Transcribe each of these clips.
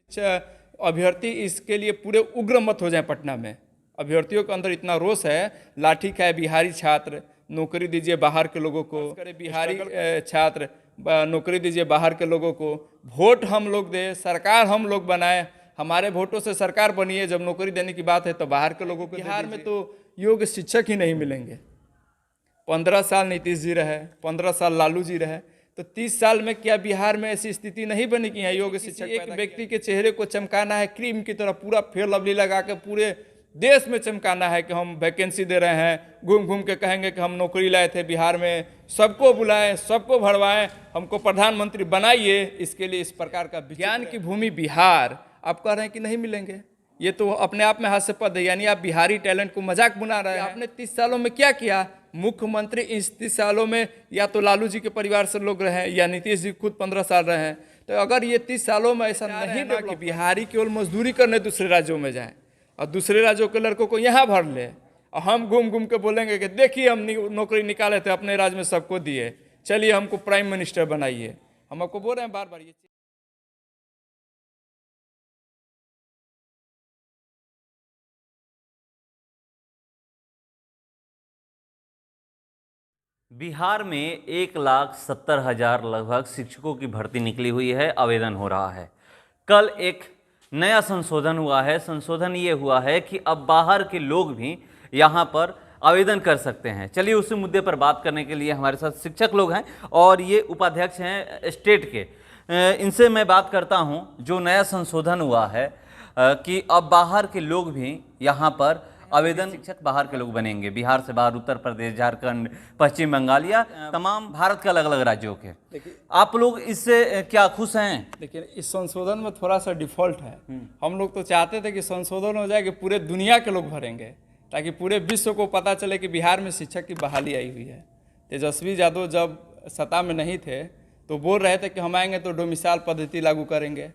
अभ्यर्थी इसके लिए पूरे उग्र मत हो जाए। पटना में अभ्यर्थियों के अंदर इतना रोष है, लाठी खाए बिहारी छात्र, नौकरी दीजिए बाहर के लोगों को, बिहारी छात्र नौकरी दीजिए बाहर के लोगों को, वोट हम लोग दे, सरकार हम लोग बनाए, हमारे वोटों से सरकार बनी है, जब नौकरी देने की बात है तो बाहर के लोगों को। बिहार में तो योग्य शिक्षक ही नहीं मिलेंगे। 15 साल नीतीश जी रहे, 15 साल लालू जी रहे, तो 30 साल में क्या बिहार में ऐसी स्थिति नहीं बनी कि यहाँ योग्य शिक्षक? एक व्यक्ति के चेहरे को चमकाना है क्रीम की तरह, पूरा फेयर लवली लगा के पूरे देश में चमकाना है कि हम वैकेंसी दे रहे हैं, घूम घूम के कहेंगे कि हम नौकरी लाए थे बिहार में, सबको बुलाएं, सबको भरवाएं, हमको प्रधानमंत्री बनाइए। इसके लिए इस प्रकार का विज्ञान की भूमि बिहार आप कह रहे हैं कि नहीं मिलेंगे, ये तो अपने आप में हास्यास्पद है। यानी आप बिहारी टैलेंट को मजाक बना रहे हैं। आपने 30 सालों में क्या किया? मुख्यमंत्री इस 30 सालों में या तो लालू जी के परिवार से लोग रहे हैं या नीतीश जी खुद 15 साल रहे हैं। तो अगर ये 30 सालों में ऐसा नहीं ना कि बिहारी केवल मजदूरी करने दूसरे राज्यों में जाए और दूसरे राज्यों के लड़कों को यहाँ भर ले, और हम घूम घूम के बोलेंगे कि देखिए हम नौकरी निकाले थे अपने राज्य में, सबको दिए, चलिए हमको प्राइम मिनिस्टर बनाइए। हम आपको बोल रहे हैं बार बार। ये बिहार में 1,70,000 लगभग शिक्षकों की भर्ती निकली हुई है, आवेदन हो रहा है। कल एक नया संशोधन हुआ है। संशोधन ये हुआ है कि अब बाहर के लोग भी यहाँ पर आवेदन कर सकते हैं। चलिए उसी मुद्दे पर बात करने के लिए हमारे साथ शिक्षक लोग हैं और ये उपाध्यक्ष हैं स्टेट के। इनसे मैं बात करता हूँ। जो नया संशोधन हुआ है कि अब बाहर के लोग भी यहाँ पर आवेदन, शिक्षक बाहर के लोग बनेंगे, बिहार से बाहर, उत्तर प्रदेश, झारखंड, पश्चिम बंगाल या तमाम भारत के अलग अलग राज्यों के। आप लोग इससे क्या खुश हैं? देखिए, इस संशोधन में थोड़ा सा डिफॉल्ट है। हम लोग तो चाहते थे कि संशोधन हो जाए कि पूरे दुनिया के लोग भरेंगे, ताकि पूरे विश्व को पता चले कि बिहार में शिक्षक की बहाली आई हुई है। तेजस्वी यादव जब सत्ता में नहीं थे तो बोल रहे थे कि हम आएंगे तो डोमिसाइल पद्धति लागू करेंगे,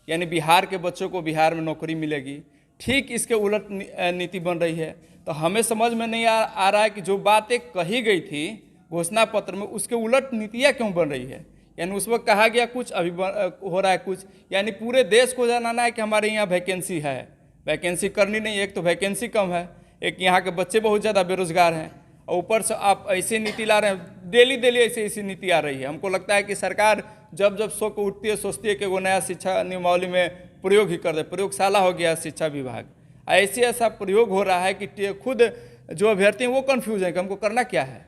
यानी बिहार के बच्चों को बिहार में नौकरी मिलेगी। ठीक इसके उलट नीति बन रही है। तो हमें समझ में नहीं आ रहा है कि जो बातें कही गई थी घोषणा पत्र में, उसके उलट नीतियाँ क्यों बन रही है। यानी उस वक्त कहा गया कुछ, अभी हो रहा है कुछ। यानी पूरे देश को जनाना है कि हमारे यहाँ वैकेंसी है, वैकेंसी करनी नहीं। एक तो वैकेंसी कम है, एक यहाँ के बच्चे बहुत ज़्यादा बेरोजगार हैं, और ऊपर से आप ऐसी नीति ला रहे हैं, डेली डेली ऐसी नीति आ रही है। हमको लगता है कि सरकार जब जब सो को उठती है सोचती है कि वो नया शिक्षा नियमावली में प्रयोग ही कर दे। प्रयोगशाला हो गया शिक्षा विभाग, ऐसा प्रयोग हो रहा है कि खुद जो अभ्यर्थी हैं वो कंफ्यूज हैं कि हमको करना क्या है।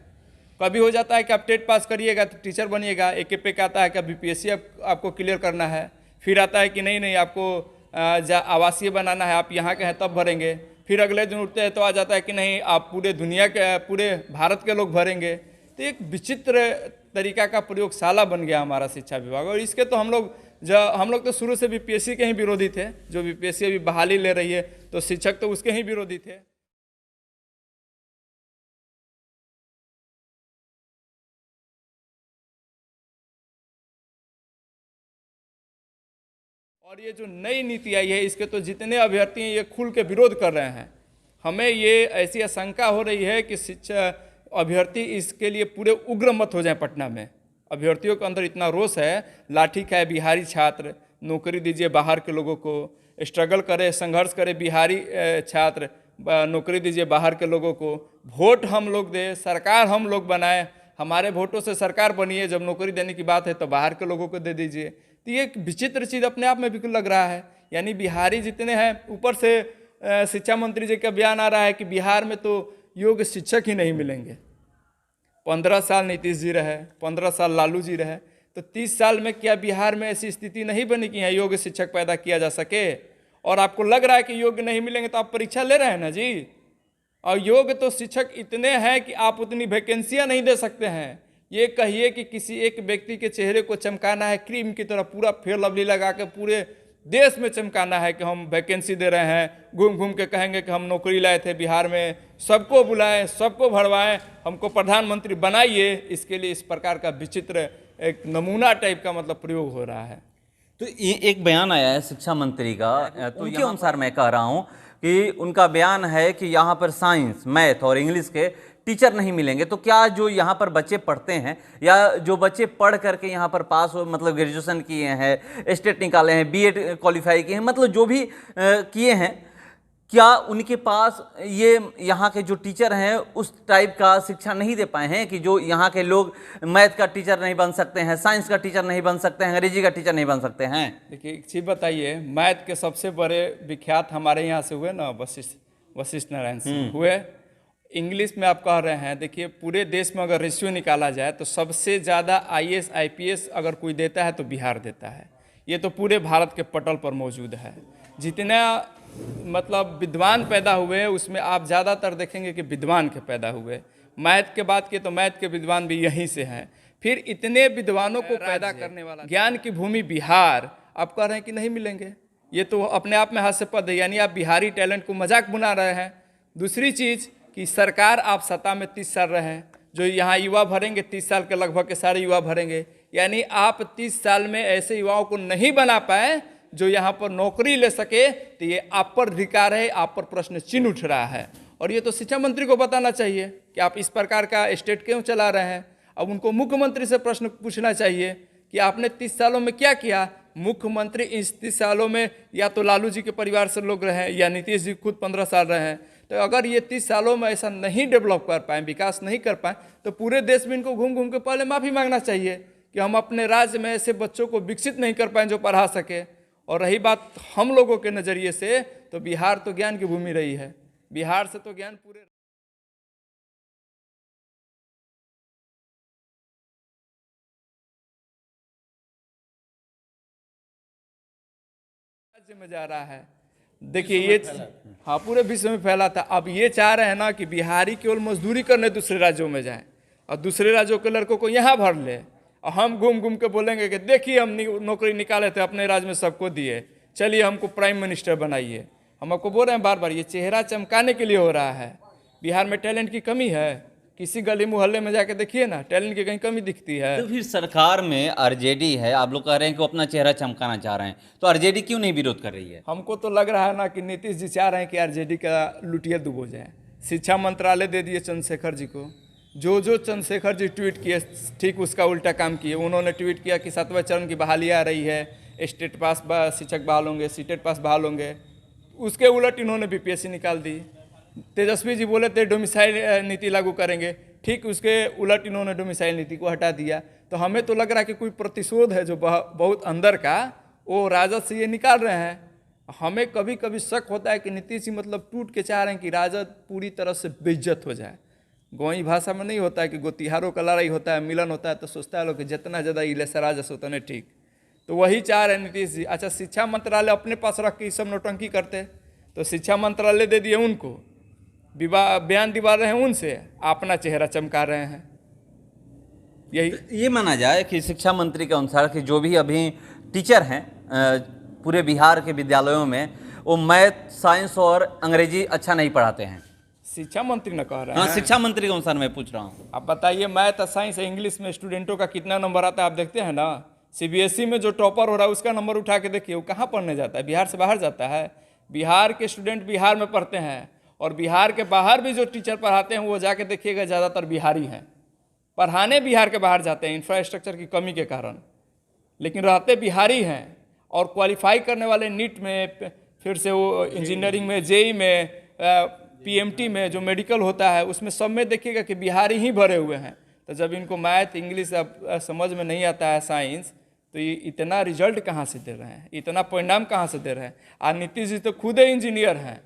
कभी हो जाता है कि आप टेट पास करिएगा तो टीचर बनिएगा, एक पे आता है कि बीपीएससी आपको क्लियर करना है, फिर आता है कि नहीं आपको आवासीय बनाना है, आप यहाँ के हैं तब भरेंगे, फिर अगले दिन उठते हैं तो आ जाता है कि नहीं आप पूरे दुनिया के, पूरे भारत के लोग भरेंगे। तो एक विचित्र तरीका का प्रयोगशाला बन गया हमारा शिक्षा विभाग। और इसके तो हम लोग तो शुरू से बीपीएससी के ही विरोधी थे। जो बीपीएससी अभी बहाली ले रही है तो शिक्षक तो उसके ही विरोधी थे। और ये जो नई नीति आई है इसके तो जितने अभ्यर्थी हैं ये खुल के विरोध कर रहे हैं। हमें ये ऐसी आशंका हो रही है कि शिक्षा अभ्यर्थी इसके लिए पूरे उग्र मत हो जाए। पटना में अभ्यर्थियों के अंदर इतना रोष है, लाठी खाए बिहारी छात्र, नौकरी दीजिए बाहर के लोगों को, स्ट्रगल करे, संघर्ष करे बिहारी छात्र, नौकरी दीजिए बाहर के लोगों को, वोट हम लोग दे, सरकार हम लोग बनाए, हमारे वोटों से सरकार बनी है, जब नौकरी देने की बात है तो बाहर के लोगों को दे दीजिए। तो ये एक विचित्र चीज़ अपने आप में बिल्कुल लग रहा है। यानी बिहारी जितने हैं, ऊपर से शिक्षा मंत्री जी का बयान आ रहा है कि बिहार में तो योग्य शिक्षक ही नहीं मिलेंगे। 15 साल नीतीश जी रहे, 15 साल लालू जी रहे, तो 30 साल में क्या बिहार में ऐसी स्थिति नहीं बनी कि यहाँ योग्य शिक्षक पैदा किया जा सके। और आपको लग रहा है कि योग्य नहीं मिलेंगे तो आप परीक्षा ले रहे हैं ना जी। और योग्य तो शिक्षक इतने हैं कि आप उतनी वैकेंसियाँ नहीं दे सकते हैं। ये कहिए कि किसी एक व्यक्ति के चेहरे को चमकाना है क्रीम की तरह, पूरा फेयर लवली लगा के पूरे देश में चमकाना है कि हम वैकेंसी दे रहे हैं, घूम घूम के कहेंगे कि हम नौकरी लाए थे बिहार में, सबको बुलाएं, सबको भरवाएं, हमको प्रधानमंत्री बनाइए। इसके लिए इस प्रकार का विचित्र एक नमूना टाइप का मतलब प्रयोग हो रहा है। तो ये एक बयान आया है शिक्षा मंत्री का, तो उनके अनुसार मैं कह रहा हूँ कि उनका बयान है कि यहाँ पर साइंस, मैथ और इंग्लिश के टीचर नहीं मिलेंगे तो क्या जो यहाँ पर बच्चे पढ़ते हैं या जो बच्चे पढ़ करके यहाँ पर पास हो, मतलब ग्रेजुएशन किए हैं, स्टेट निकाले हैं, बीएड क्वालिफाई किए हैं, मतलब जो भी किए हैं, क्या उनके पास ये यहाँ के जो टीचर हैं उस टाइप का शिक्षा नहीं दे पाए हैं कि जो यहाँ के लोग मैथ का टीचर नहीं बन सकते हैं, साइंस का टीचर नहीं बन सकते हैं, अंग्रेजी का टीचर नहीं बन सकते हैं? देखिए एक चीज़ बताइए, मैथ के सबसे बड़े विख्यात हमारे यहाँ से हुए ना, वशिष्ठ नारायण सिंह हुए। इंग्लिश में आप कह रहे हैं, देखिए पूरे देश में अगर रेशियो निकाला जाए तो सबसे ज़्यादा आईएएस आईपीएस अगर कोई देता है तो बिहार देता है। ये तो पूरे भारत के पटल पर मौजूद है। जितना मतलब विद्वान पैदा हुए उसमें आप ज़्यादातर देखेंगे कि विद्वान के पैदा हुए। मैथ के बात किए तो मैथ के विद्वान भी यहीं से हैं। फिर इतने विद्वानों को पैदा करने वाला ज्ञान की भूमि बिहार, आप कह रहे हैं कि नहीं मिलेंगे, ये तो अपने आप में हास्यास्पद है। यानी आप बिहारी टैलेंट को मजाक बना रहे हैं। दूसरी चीज़ कि सरकार आप सत्ता में 30 साल रहे हैं, जो यहाँ युवा भरेंगे 30 साल के लगभग के सारे युवा भरेंगे, यानी आप 30 साल में ऐसे युवाओं को नहीं बना पाए जो यहाँ पर नौकरी ले सके, तो ये आप पर धिक्कार है, आप पर प्रश्न चिन्ह उठ रहा है। और ये तो शिक्षा मंत्री को बताना चाहिए कि आप इस प्रकार का स्टेट क्यों चला रहे हैं। अब उनको मुख्यमंत्री से प्रश्न पूछना चाहिए कि आपने 30 सालों में क्या किया। मुख्यमंत्री इस 30 सालों में या तो लालू जी के परिवार से लोग रहे या नीतीश जी खुद 15 साल रहे हैं। तो अगर ये 30 सालों में ऐसा नहीं डेवलप कर पाए, विकास नहीं कर पाए, तो पूरे देश में इनको घूम घूम के पहले माफ़ी मांगना चाहिए कि हम अपने राज्य में ऐसे बच्चों को विकसित नहीं कर पाए जो पढ़ा सके। और रही बात हम लोगों के नज़रिए से, तो बिहार तो ज्ञान की भूमि रही है। बिहार से तो ज्ञान पूरे राज्य में जा रहा है। देखिए ये हाँ पूरे विश्व में फैला था। अब ये चाह रहे हैं ना कि बिहारी केवल मजदूरी करने दूसरे राज्यों में जाएं और दूसरे राज्यों के लड़कों को यहाँ भर ले, और हम घूम घूम के बोलेंगे कि देखिए हम नौकरी निकाले थे अपने राज्य में सबको दिए, चलिए हमको प्राइम मिनिस्टर बनाइए। हम आपको बोल रहे हैं बार बार, ये चेहरा चमकाने के लिए हो रहा है। बिहार में टैलेंट की कमी है? किसी गली मोहल्ले में जाके देखिए ना, टैलेंट की कहीं कमी दिखती है? तो फिर सरकार में आरजेडी है, आप लोग कह रहे हैं कि वो अपना चेहरा चमकाना चाह रहे हैं, तो आरजेडी क्यों नहीं विरोध कर रही है? हमको तो लग रहा है ना कि नीतीश जी चाह रहे हैं कि आरजेडी का लुटिया डूबो जाए। शिक्षा मंत्रालय दे दिए चंद्रशेखर जी को। जो चंद्रशेखर जी ट्वीट किए ठीक उसका उल्टा काम किए। उन्होंने ट्वीट किया कि 7वें चरण की बहाली आ रही है, स्टेट पास शिक्षक बहाल होंगे, सीटेट पास बहाल होंगे। उसके उलट इन्होंने बीपीएससी निकाल दी। तेजस्वी जी बोले थे डोमिसाइल नीति लागू करेंगे, ठीक उसके उलट इन्होंने डोमिसाइल नीति को हटा दिया। तो हमें तो लग रहा है कि कोई प्रतिशोध है जो बहुत अंदर का, वो राजद से ये निकाल रहे हैं। हमें कभी कभी शक होता है कि नीतीश जी मतलब टूट के चाह रहे हैं कि राजद पूरी तरह से बेइज्जत हो जाए। गोई भाषा में नहीं होता है कि गोतिहारों का लड़ाई होता है, मिलन होता है, तो सोचता है लोग कि जितना ज़्यादा इलेसा राजस होता है ठीक, तो वही चाह रहे हैं नीतीश जी। अच्छा, शिक्षा मंत्रालय अपने पास रख के ये सब नौटंकी करते, तो शिक्षा मंत्रालय दे दिए उनको, बयान दिवा रहे हैं उनसे, अपना चेहरा चमका रहे हैं। यही तो ये माना जाए कि शिक्षा मंत्री के अनुसार कि जो भी अभी टीचर हैं पूरे बिहार के विद्यालयों में, वो मैथ, साइंस और अंग्रेजी अच्छा नहीं पढ़ाते हैं। शिक्षा मंत्री न कह रहे हाँ, हैं। शिक्षा मंत्री के अनुसार मैं पूछ रहा हूँ। आप बताइए, मैथ, साइंस, इंग्लिश में स्टूडेंटों का कितना नंबर आता है आप देखते हैं ना। सीबीएसई में जो टॉपर हो रहा है उसका नंबर उठा के देखिए, वो कहाँ पढ़ने जाता है? बिहार से बाहर जाता है। बिहार के स्टूडेंट बिहार में पढ़ते हैं, और बिहार के बाहर भी जो टीचर पढ़ाते हैं वो जाके देखिएगा ज़्यादातर बिहारी हैं। पढ़ाने बिहार के बाहर जाते हैं इंफ्रास्ट्रक्चर की कमी के कारण, लेकिन रहते बिहारी हैं। और क्वालिफाई करने वाले नीट में, फिर से वो इंजीनियरिंग में, जेई में, पीएमटी में जो मेडिकल होता है उसमें सब में देखिएगा कि बिहारी ही भरे हुए हैं। तो जब इनको मैथ, इंग्लिश समझ में नहीं आता है, साइंस, तो ये इतना रिजल्ट कहाँ से दे रहे हैं, इतना परिणाम कहाँ से दे रहे हैं? और नीतीश जी तो खुद ही इंजीनियर हैं,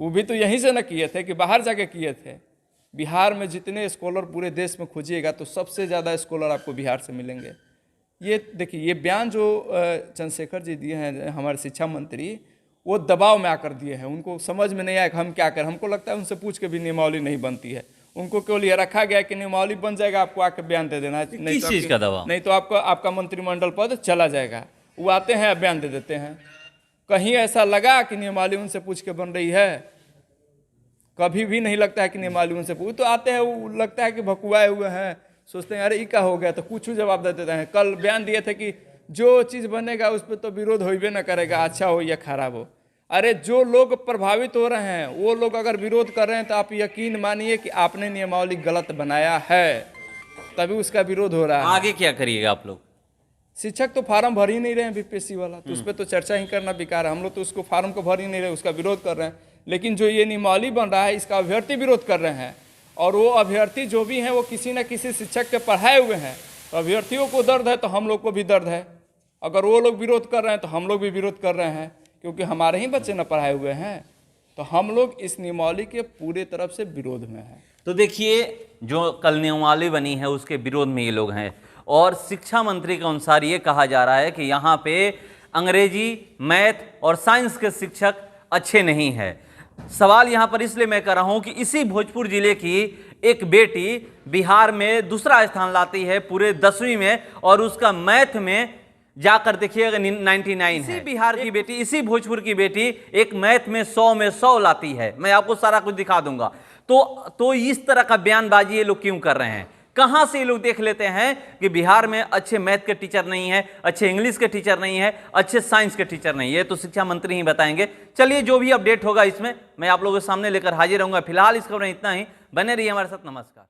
वो भी तो यहीं से न किए थे कि बाहर जाके किए थे। बिहार में जितने स्कॉलर पूरे देश में खोजिएगा तो सबसे ज़्यादा स्कॉलर आपको बिहार से मिलेंगे। ये देखिए, ये बयान जो चंद्रशेखर जी दिए हैं हमारे शिक्षा मंत्री, वो दबाव में आकर दिए हैं। उनको समझ में नहीं आया कि हम क्या करें। हमको लगता है उनसे पूछ के भी नियमावली नहीं बनती है। उनको केवल ये रखा गया कि नियमावली बन जाएगा, आपको आके बयान दे देना है। किस चीज़ का दबाव? नहीं तो आपका मंत्रिमंडल पद चला जाएगा। वो आते हैं, बयान दे देते हैं। कहीं ऐसा लगा कि नियमावली उनसे पूछ के बन रही है? कभी भी नहीं लगता है कि नियमावली उनसे पूछ। तो आते हैं, वो लगता है कि भकुआए हुए हैं, सोचते हैं अरे ये क्या हो गया, तो कुछ जवाब दे देते हैं। कल बयान दिए थे कि जो चीज़ बनेगा उस पर तो विरोध होइबे न करेगा, अच्छा हो या खराब हो। अरे जो लोग प्रभावित हो रहे हैं वो लोग अगर विरोध कर रहे हैं तो आप यकीन मानिए कि आपने नियमावली गलत बनाया है, तभी उसका विरोध हो रहा है। आगे क्या करिएगा आप लोग? शिक्षक तो फार्म भर ही नहीं रहे हैं बीपीएससी वाला, तो उस पर तो चर्चा ही करना बेकार है। हम लोग तो उसको फार्म को भर ही नहीं रहे, उसका विरोध कर रहे हैं। लेकिन जो ये नियमावली बन रहा है इसका अभ्यर्थी विरोध कर रहे हैं, और वो अभ्यर्थी जो भी हैं वो किसी न किसी शिक्षक के पढ़ाए हुए हैं। तो अभ्यर्थियों को दर्द है तो हम लोग को भी दर्द है। अगर वो लोग विरोध कर रहे हैं तो हम लोग भी विरोध कर रहे हैं, क्योंकि हमारे ही बच्चे न पढ़ाए हुए हैं। तो हम लोग इस नियमावली के पूरे तरफ से विरोध में हैं। तो देखिए, जो कल नियमावली बनी है उसके विरोध में ये लोग हैं, और शिक्षा मंत्री के अनुसार ये कहा जा रहा है कि यहाँ पे अंग्रेजी, मैथ और साइंस के शिक्षक अच्छे नहीं हैं। सवाल यहाँ पर इसलिए मैं कर रहा हूँ कि इसी भोजपुर जिले की एक बेटी बिहार में दूसरा स्थान लाती है पूरे 10वीं में, और उसका मैथ में जाकर देखिएगा 99 है। इसी बिहार की बेटी, इसी भोजपुर की बेटी एक मैथ में 100 में 100 लाती है। मैं आपको सारा कुछ दिखा दूंगा। तो इस तरह का बयानबाजी ये लोग क्यों कर रहे हैं? कहां से ये लोग देख लेते हैं कि बिहार में अच्छे मैथ के टीचर नहीं है, अच्छे इंग्लिश के टीचर नहीं है, अच्छे साइंस के टीचर नहीं है? तो शिक्षा मंत्री ही बताएंगे। चलिए, जो भी अपडेट होगा इसमें मैं आप लोगों के सामने लेकर हाजिर रहूंगा। फिलहाल इस खबर में इतना ही। बने रहिए हमारे साथ। नमस्कार।